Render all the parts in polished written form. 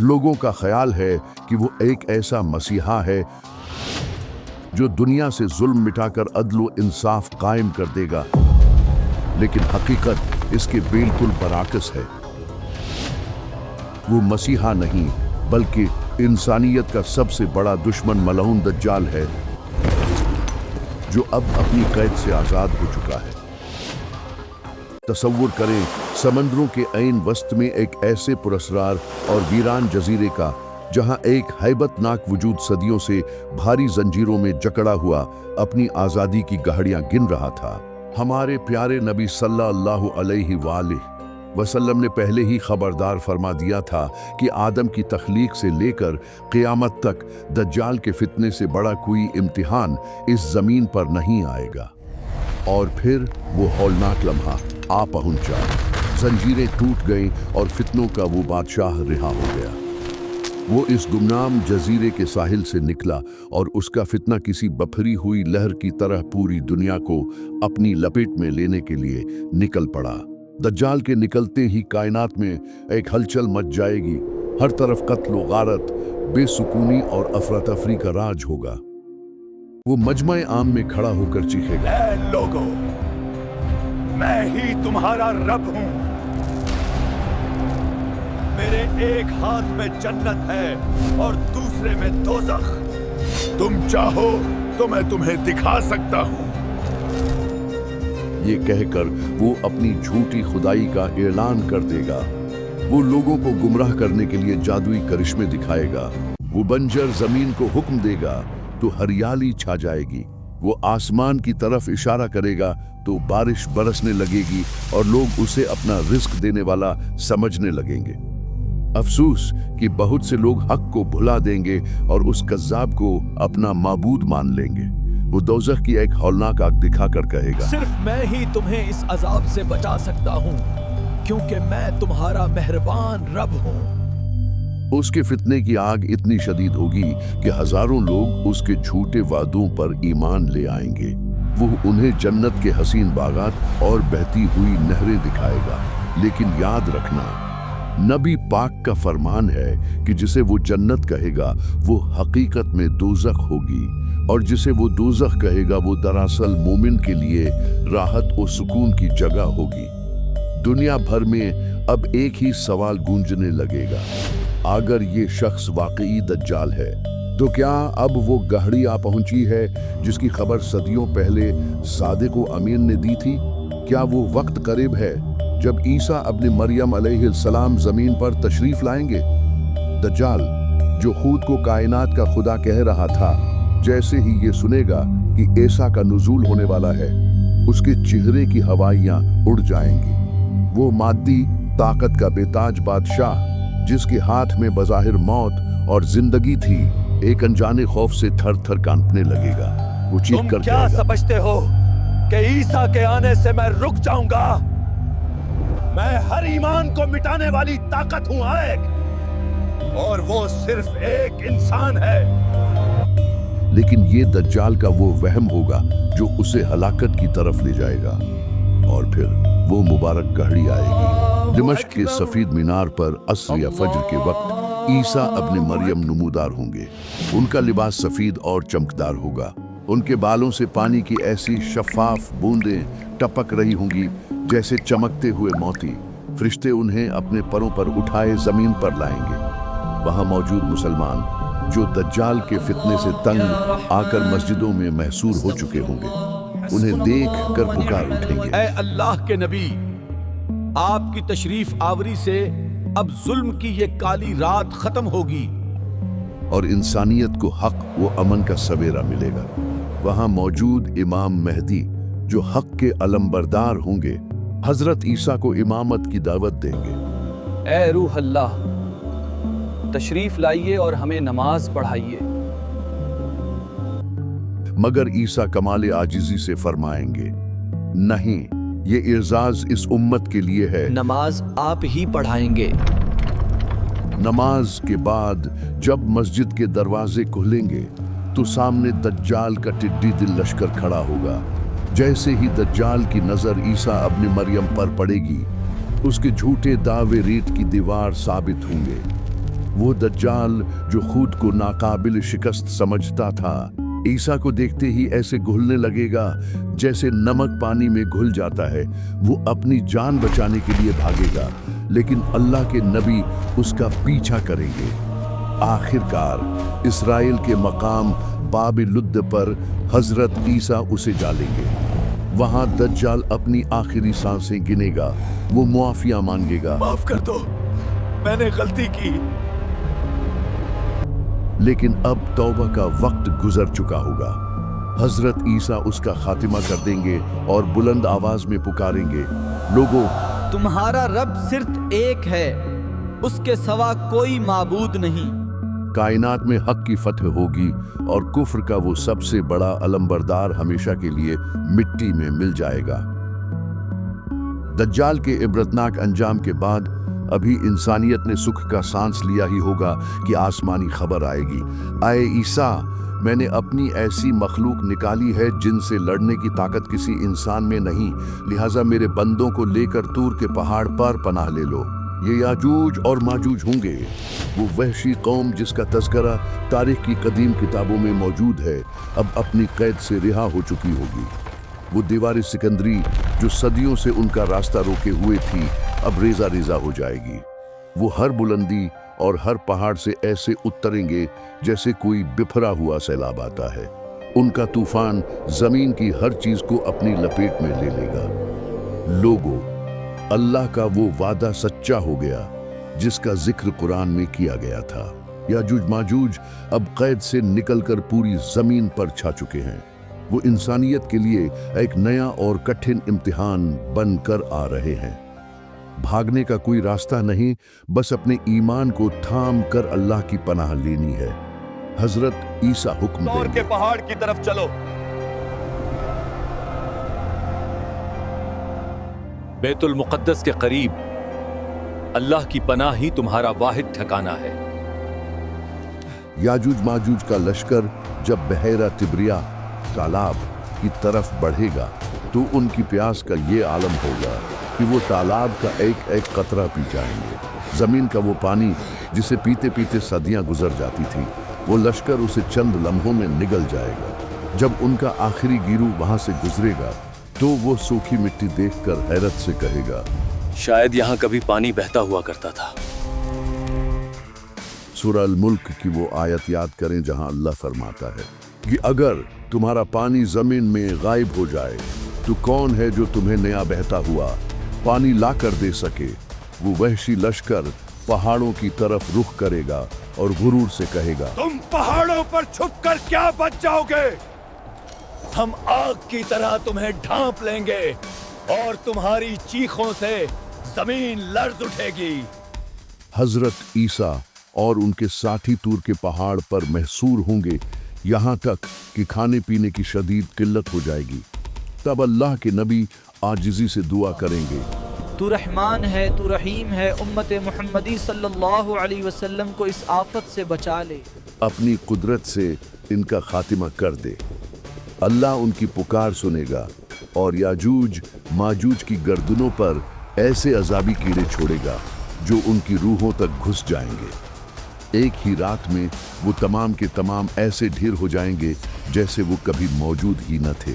लोगों का ख्याल है कि वो एक ऐसा मसीहा है जो दुनिया से जुल्म मिटाकर अदल व इंसाफ कायम कर देगा, लेकिन हकीकत इसके बिल्कुल बरअक्स है। वो मसीहा नहीं बल्कि इंसानियत का सबसे बड़ा दुश्मन मलऊन दज्जाल है, जो अब अपनी कैद से आजाद हो चुका है। तसव्वुर करें समंदरों के ऐन वस्त में एक ऐसे पुरस्कार और वीरान जजीरे का, जहां एक हैबतनाक वजूद सदियों से भारी जंजीरों में जकड़ा हुआ अपनी आज़ादी की गहड़ियां गिन रहा था। हमारे प्यारे नबी सल्लल्लाहु अलैहि वसल्लम ने पहले ही खबरदार फरमा दिया था कि आदम की तख्लीक से लेकर क़यामत तक दज्जाल के फितने से बड़ा कोई इम्तिहान इस ज़मीन पर नहीं आएगा। और फिर वो हौलनाक लम्हा आ पहुंचा। जंजीरें टूट गईं और फितनों का वो बादशाह रिहा हो गया। वो इस गुमनाम जजीरे के साहिल से निकला और उसका फितना किसी बफरी हुई लहर की तरह पूरी दुनिया को अपनी लपेट में लेने के लिए निकल पड़ा। दज्जाल के निकलते ही कायनात में एक हलचल मच जाएगी। हर तरफ कत्ल व गारत, बेसुकूनी और अफरा-तफरी का राज होगा। वो मजमा आम में खड़ा होकर चीखेगा, ऐ लोगों, मैं ही तुम्हारा रब हूं। मेरे एक हाथ में जन्नत है और दूसरे में दोज़ख। तुम चाहो तो मैं तुम्हें दिखा सकता हूं। ये कहकर वो अपनी झूठी खुदाई का ऐलान कर देगा। वो लोगों को गुमराह करने के लिए जादुई करिश्मे दिखाएगा। वो बंजर जमीन को हुक्म देगा तो हरियाली छा जाएगी। वो आसमान की तरफ इशारा करेगा तो बारिश बरसने लगेगी और लोग उसे अपना रिस्क देने वाला समझने लगेंगे। अफसोस कि बहुत से लोग हक को भुला देंगे और उस कज़्ज़ाब को अपना माबूद मान लेंगे। वो दोज़ख की एक हौलनाक आग दिखाकर कहेगा, सिर्फ मैं ही तुम्हें इस अजाब से बचा सकता हूँ, क्योंकि मैं तुम्हारा मेहरबान रब हूँ। उसके फितने की आग इतनी शदीद होगी कि हजारों लोग उसके झूठे वादों पर ईमान ले आएंगे। वो उन्हें जन्नत के हसीन बागात और बहती हुई नहरें दिखाएगा। लेकिन याद रखना, नबी पाक का फरमान है कि जिसे वो जन्नत कहेगा वो हकीकत में दोज़ख होगी, और जिसे वो दोज़ख कहेगा वो दरअसल मोमिन के लिए राहत और सुकून की जगह होगी। दुनिया भर में अब एक ही सवाल गूंजने लगेगा, अगर ये शख्स वाकई दज्जाल है तो क्या अब वो गहरी आ पहुंची है जिसकी खबर सदियों पहले सादिक व अमीन ने दी थी? क्या वो वक्त करीब है जब ईसा अपने मरियम अलैहिस्सलाम जमीन पर तशरीफ लाएंगे? दज्जाल जो खुद को कायनात का खुदा कह रहा था, जैसे ही ये सुनेगा कि ईसा का नुज़ूल होने वाला है, उसके चेहरे की हवाइयां उड़ जाएंगी। वो मादी ताकत का बेताज बादशाह, जिसके हाथ में बज़ाहिर मौत और जिंदगी थी, एक अनजाने खौफ से थर थर कांपने लगेगा। वो चीख कर क्या समझते हो कि ईसा के आने से मैं रुक जाऊंगा? मैं हर ईमान को मिटाने वाली ताकत हूं एक, और वो सिर्फ एक इंसान है। लेकिन ये दज्जाल का वो वहम होगा जो उसे हलाकत की तरफ ले जाएगा। और फिर वो मुबारक घड़ी आएगी। दिमश्क के सफेद मीनार पर अस्र या फज्र के वक्त ईसा अपने मरियम नमूदार होंगे। उनका लिबास सफेद और चमकदार होगा। उनके बालों से पानी की ऐसी शफाफ बूंदें टपक रही होंगी जैसे चमकते हुए मोती। फरिश्ते उन्हें अपने परों पर उठाए जमीन पर लाएंगे। वहां मौजूद मुसलमान जो दज्जाल के फितने से तंग आकर मस्जिदों में महसूर हो चुके होंगे, उन्हें देख कर पुकार उठेंगे, ऐ अल्लाह के नबी, आपकी तशरीफ आवरी से अब जुल्म की ये काली रात खत्म होगी और इंसानियत को हक व अमन का सवेरा मिलेगा। वहां मौजूद इमाम मेहदी जो हक के अलमबरदार होंगे, हजरत ईसा को इमामत की दावत देंगे। ऐ रूह अल्लाह, तशरीफ लाइए और हमें नमाज पढ़ाइए। मगर ईसा कमाल आजिजी से फरमाएंगे, नहीं, ये इर्जाज इस उम्मत के लिए है। नमाज आप ही पढ़ाएंगे। नमाज के बाद जब मस्जिद के दरवाजे खुलेंगे तो सामने दज्जाल का टिड्डी दिल लश्कर खड़ा होगा। जैसे ही दज्जाल की नजर ईसा अपने मरियम पर पड़ेगी, उसके झूठे दावे रेत की दीवार साबित होंगे। वो दज्जाल जो खुद को नाकाबिल शिकस्त समझता था, ईसा को देखते ही ऐसे घुलने लगेगा जैसे नमक पानी में घुल जाता है। वो अपनी जान बचाने के लिए भागेगा, लेकिन अल्लाह के नबी उसका पीछा करेंगे। आखिरकार इसराइल के मकाम बाबिलुद्द पर हजरत ईसा उसे डालेंगे। वहां दज्जाल अपनी आखिरी सांसें गिनेगा। वो मुआफिया मांगेगा, माफ कर दो, मैंने गलती की। लेकिन अब तौबा का वक्त गुजर चुका होगा। हजरत ईसा उसका खातिमा कर देंगे और बुलंद आवाज में पुकारेंगे, लोगों, तुम्हारा रब सिर्फ एक है, उसके सिवा कोई माबूद नहीं। कायनात में हक की फतह होगी और कुफ्र का वो सबसे बड़ा अलंबरदार हमेशा के लिए मिट्टी में मिल जाएगा। दज्जाल के इबरतनाक अंजाम के बाद अभी इंसानियत ने सुख का सांस लिया ही होगा कि आसमानी खबर आएगी, आए ईसा, मैंने अपनी ऐसी मखलूक निकाली है जिनसे लड़ने की ताकत किसी इंसान में नहीं, लिहाजा मेरे बंदों को लेकर तूर के पहाड़ पर पनाह ले लो। ये याजूज और माजूज होंगे, वो वहशी कौम जिसका तज़किरा तारीख की कदीम किताबों में मौजूद है, अब अपनी कैद से रिहा हो चुकी होगी। वो दीवार सिकंदरी जो सदियों से उनका रास्ता रोके हुए थी, अब रेजा रेजा हो जाएगी। वो हर बुलंदी और हर पहाड़ से ऐसे उतरेंगे जैसे कोई बिफरा हुआ सैलाब आता है। उनका तूफान जमीन की हर चीज को अपनी लपेट में ले लेगा। लोगों, अल्लाह का वो वादा सच्चा हो गया जिसका जिक्र कुरान में किया गया था। याजूज माजूज अब कैद से निकलकर पूरी जमीन पर छा चुके हैं। वो इंसानियत के लिए एक नया और कठिन इम्तिहान बनकर आ रहे हैं। भागने का कोई रास्ता नहीं, बस अपने ईमान को थाम कर अल्लाह की पनाह लेनी है। हजरत ईसा हुक्म तौर देंगे, के पहाड़ की तरफ चलो। बैतुल मुक़द्दस के करीब अल्लाह की पनाह ही तुम्हारा वाहिद ठिकाना है। याजूज माजूज का लश्कर जब बहेरा तिब्रिया तालाब की तरफ बढ़ेगा तो उनकी प्यास का ये आलम होगा कि वो तालाब का एक एक कतरा पी जाएंगे। जमीन का वो पानी जिसे पीते पीते सदियां गुजर जाती थी, वो लश्कर उसे चंद लम्हों में निगल जाएगा। जब उनका आखिरी गिरू वहां से गुजरेगा तो वो सूखी मिट्टी देखकर हैरत से कहेगा, शायद यहाँ कभी पानी बहता हुआ करता था। सूरह अल मुल्क की वो आयत याद करें जहां अल्लाह फरमाता है कि अगर तुम्हारा पानी जमीन में गायब हो जाए तो कौन है जो तुम्हें नया बहता हुआ पानी ला कर दे सके। वो वहशी लश्कर पहाड़ों की तरफ रुख करेगा और गुरूर से कहेगा, तुम पहाड़ों पर छुपकर क्या बच जाओगे? हम आग की तरह तुम्हें ढांप लेंगे और तुम्हारी चीखों से जमीन लर्ज उठेगी। हजरत ईसा और उनके साथी तूर के पहाड़ पर महसूर होंगे, यहाँ तक कि खाने पीने की शदीद किल्लत हो जाएगी। तब अल्लाह के नबी आजिज़ी से दुआ करेंगे, तू रहमान है, तू रहीम है, उम्मत मुहम्मदी सल्लल्लाहु अलैहि वसल्लम को इस आफत से बचा ले। अपनी कुदरत से इनका खातिमा कर दे। अल्लाह उनकी पुकार सुनेगा और याजूज माजूज की गर्दनों पर ऐसे अजाबी कीड़े छोड़ेगा जो उनकी रूहों तक घुस जाएंगे। एक ही रात में वो तमाम के तमाम ऐसे ढेर हो जाएंगे जैसे वो कभी मौजूद ही न थे।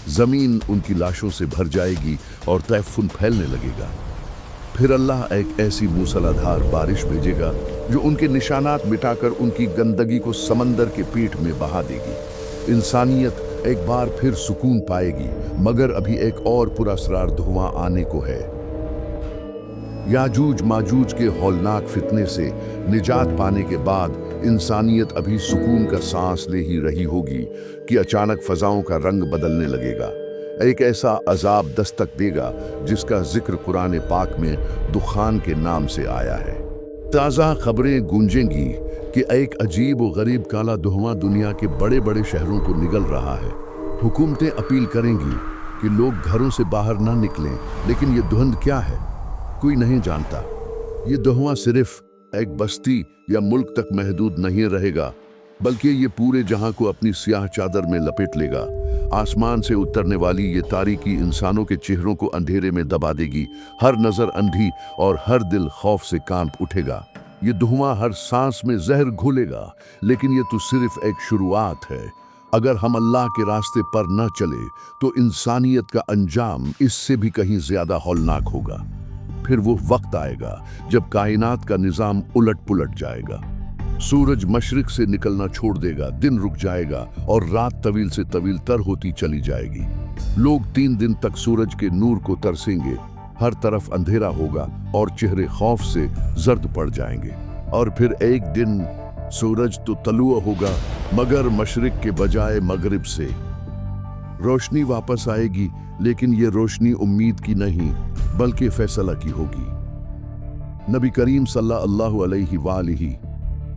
जमीन उनकी लाशों से भर जाएगी और तैफुन फैलने लगेगा। फिर अल्लाह एक ऐसी मूसलाधार बारिश भेजेगा जो उनके निशानात मिटाकर उनकी गंदगी को समंदर के पेट में बहा देगी। इंसानियत एक बार फिर सुकून पाएगी, मगर अभी एक और पुरअसरार धुआं आने को है। याजूज माजूज के हौलनाक फितने से निजात पाने के बाद इंसानियत अभी सुकून का सांस ले ही रही होगी कि अचानक फजाओं का रंग बदलने लगेगा। एक ऐसा अजाब दस्तक देगा जिसका जिक्र कुरान पाक में दुखान के नाम से आया है। ताज़ा खबरें गूंजेंगी कि एक अजीब व गरीब काला धुआं दुनिया के बड़े बड़े शहरों को निगल रहा है। हुकूमतें अपील करेंगी कि लोग घरों से बाहर ना निकलें, लेकिन ये धुंध क्या है कोई नहीं जानता। ये धुआं सिर्फ एक बस्ती या मुल्क तक महदूद नहीं रहेगा, बल्कि ये पूरे जहां को अपनी स्याह चादर में लपेट लेगा। आसमान से उतरने वाली ये तारीकी इंसानों के चेहरों को अंधेरे में दबा देगी। हर नजर अंधी और हर दिल खौफ से कांप उठेगा। ये धुआं हर सांस में जहर घोलेगा, लेकिन ये तो सिर्फ एक शुरुआत है। अगर हम अल्लाह के रास्ते पर न चले तो इंसानियत का अंजाम इससे भी कहीं ज्यादा हौलनाक होगा। फिर वो वक्त आएगा जब कायनात का निजाम उलट पुलट जाएगा। सूरज मशरिक से निकलना छोड़ देगा, दिन रुक जाएगा और रात तवील से तवील तर होती चली जाएगी। लोग 3 दिन तक सूरज के नूर को तरसेंगे, हर तरफ अंधेरा होगा और चेहरे खौफ से जर्द पड़ जाएंगे। और फिर एक दिन सूरज तो तलुआ होगा, मगर मशरिक के बजाय मगरिब से। रोशनी वापस आएगी, लेकिन ये रोशनी उम्मीद की नहीं बल्कि फैसला की होगी। नबी करीम सल्लल्लाहु अलैहि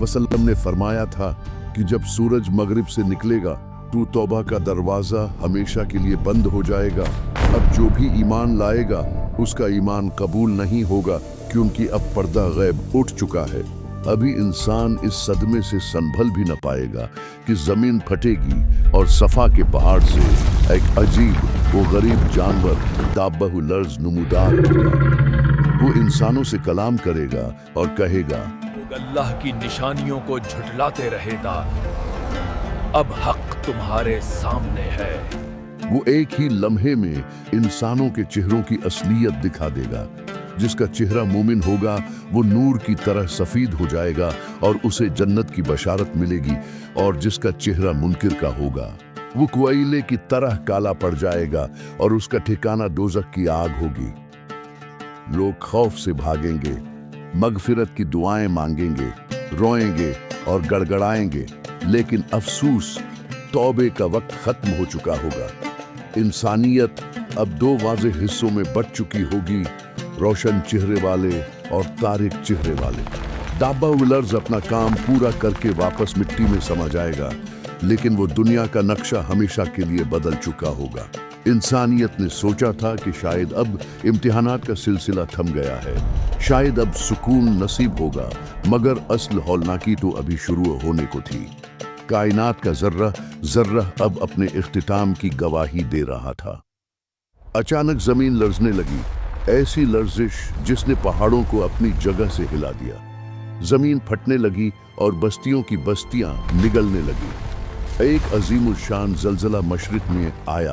वसल्लम ने फरमाया था कि जब सूरज मगरिब से निकलेगा तो तौबा का दरवाजा हमेशा के लिए बंद हो जाएगा। अब जो भी ईमान लाएगा उसका ईमान कबूल नहीं होगा, क्योंकि अब पर्दा गैब उठ चुका है। अभी इंसान इस सदमे से संभल भी न पाएगा कि जमीन फटेगी और सफा के पहाड़ से एक अजीब वो गरीब जानवर दाब्बहु लर्ज नुमुदार होगा। वो इंसानों से कलाम करेगा और कहेगा, लोग अल्लाह की निशानियों को झुठलाते रहेगा, अब हक तुम्हारे सामने है। वो एक ही लम्हे में इंसानों के चेहरों की असलियत दिखा देगा। जिसका चेहरा मोमिन होगा वो नूर की तरह सफीद हो जाएगा और उसे जन्नत की बशारत मिलेगी, और जिसका चेहरा मुनकिर का होगा वो कोयले की तरह काला पड़ जाएगा और उसका ठिकाना दोजख की आग होगी। लोग खौफ से भागेंगे, मगफिरत की दुआएं मांगेंगे, रोएंगे और गड़गड़ाएंगे, लेकिन अफसूस तौबे का वक्त खत्म हो चुका होगा। इंसानियत अब 2 वाज़ेह हिस्सों में बट चुकी होगी, रोशन चेहरे वाले और तारिक चेहरे वाले। दाब्बहु लर्ज अपना काम पूरा करके वापस मिट्टी में समा जाएगा, लेकिन वो दुनिया का नक्शा हमेशा के लिए बदल चुका होगा। इंसानियत ने सोचा था कि शायद अब इम्तिहानात का सिलसिला थम गया है, शायद अब सुकून नसीब होगा, मगर असल हौलनाकी तो अभी शुरू होने को थी। कायनात का जर्रा जर्रा अब अपने इख्तिताम की गवाही दे रहा था। अचानक जमीन लर्जने लगी, ऐसी लर्जिश जिसने पहाड़ों को अपनी जगह से हिला दिया। जमीन फटने लगी और बस्तियों की बस्तियां निगलने लगी। एक अजीमुल शान जलजला मशरिक में आया,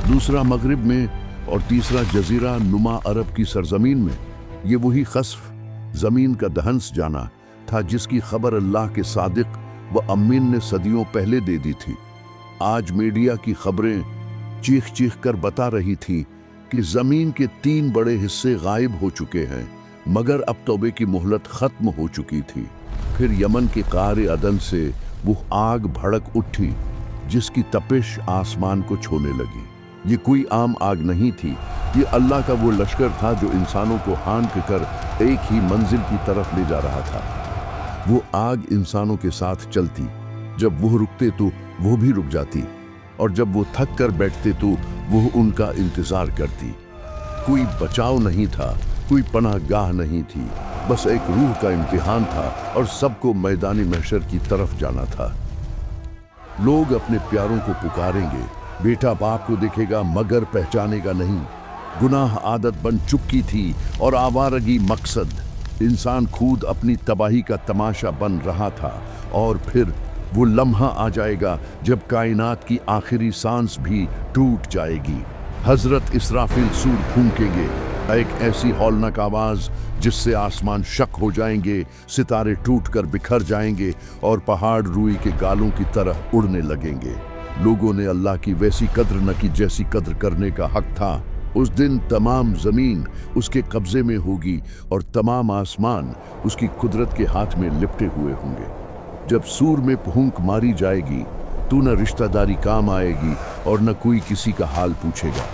दूसरा मगरिब में और तीसरा जजीरा नुमा अरब की सरजमीन में। ये वही खस्फ, जमीन का दहंस जाना था जिसकी खबर अल्लाह के सादिक व अमीन ने सदियों पहले दे दी थी। आज मीडिया की खबरें चीख चीख कर बता रही थी कि जमीन के 3 बड़े हिस्से गायब हो चुके हैं, मगर अब तौबे की मोहलत खत्म हो चुकी थी। फिर यमन के कार अदन से वो आग भड़क उठी जिसकी तपिश आसमान को छूने लगी। ये कोई आम आग नहीं थी, ये अल्लाह का वो लश्कर था जो इंसानों को हाँक कर एक ही मंजिल की तरफ ले जा रहा था। वो आग इंसानों के साथ चलती, जब वो रुकते तो वो भी रुक जाती, और जब वो थक कर बैठते तो वो उनका इंतजार करती। कोई बचाव नहीं था, कोई पनाहगाह नहीं थी, बस एक रूह का इम्तिहान था और सबको मैदानी महशर की तरफ जाना था। लोग अपने प्यारों को पुकारेंगे, बेटा बाप को देखेगा मगर पहचानेगा नहीं। गुनाह आदत बन चुकी थी और आवारगी मकसद। इंसान खुद अपनी तबाही का तमाशा बन रहा था, और फिर वो लम्हा आ जाएगा जब कायनात की आखिरी सांस भी टूट जाएगी। हजरत इसराफिल सूर फूंकेंगे, एक ऐसी हौलनाक आवाज जिससे आसमान शक हो जाएंगे, सितारे टूटकर बिखर जाएंगे और पहाड़ रुई के गालों की तरह उड़ने लगेंगे। लोगों ने अल्लाह की वैसी कद्र न की जैसी कद्र करने का हक था। उस दिन तमाम जमीन उसके कब्जे में होगी और तमाम आसमान उसकी कुदरत के हाथ में लिपटे हुए होंगे। जब सूर में फूंक मारी जाएगी तो न रिश्तेदारी काम आएगी और न कोई किसी का हाल पूछेगा।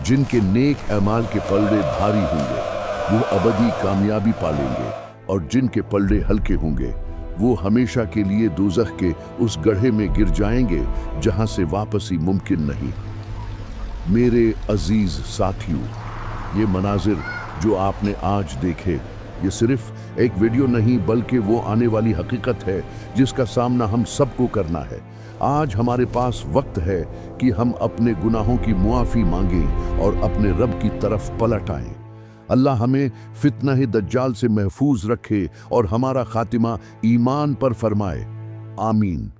जिनके नेक अमाल के पलड़े भारी होंगे वो अबदी कामयाबी पालेंगे, और जिनके पलड़े हल्के होंगे वो हमेशा के लिए दोज़ख के उस गड्ढे में गिर जाएंगे जहां से वापसी मुमकिन नहीं। मेरे अजीज साथियों, ये मनाजिर जो आपने आज देखे, ये सिर्फ एक वीडियो नहीं बल्कि वो आने वाली हकीकत है जिसका सामना हम सबको करना है। आज हमारे पास वक्त है कि हम अपने गुनाहों की मुआफ़ी मांगें और अपने रब की तरफ पलट आएं। अल्लाह हमें फितना दज्जाल से महफूज रखे और हमारा खातिमा ईमान पर फरमाए। आमीन।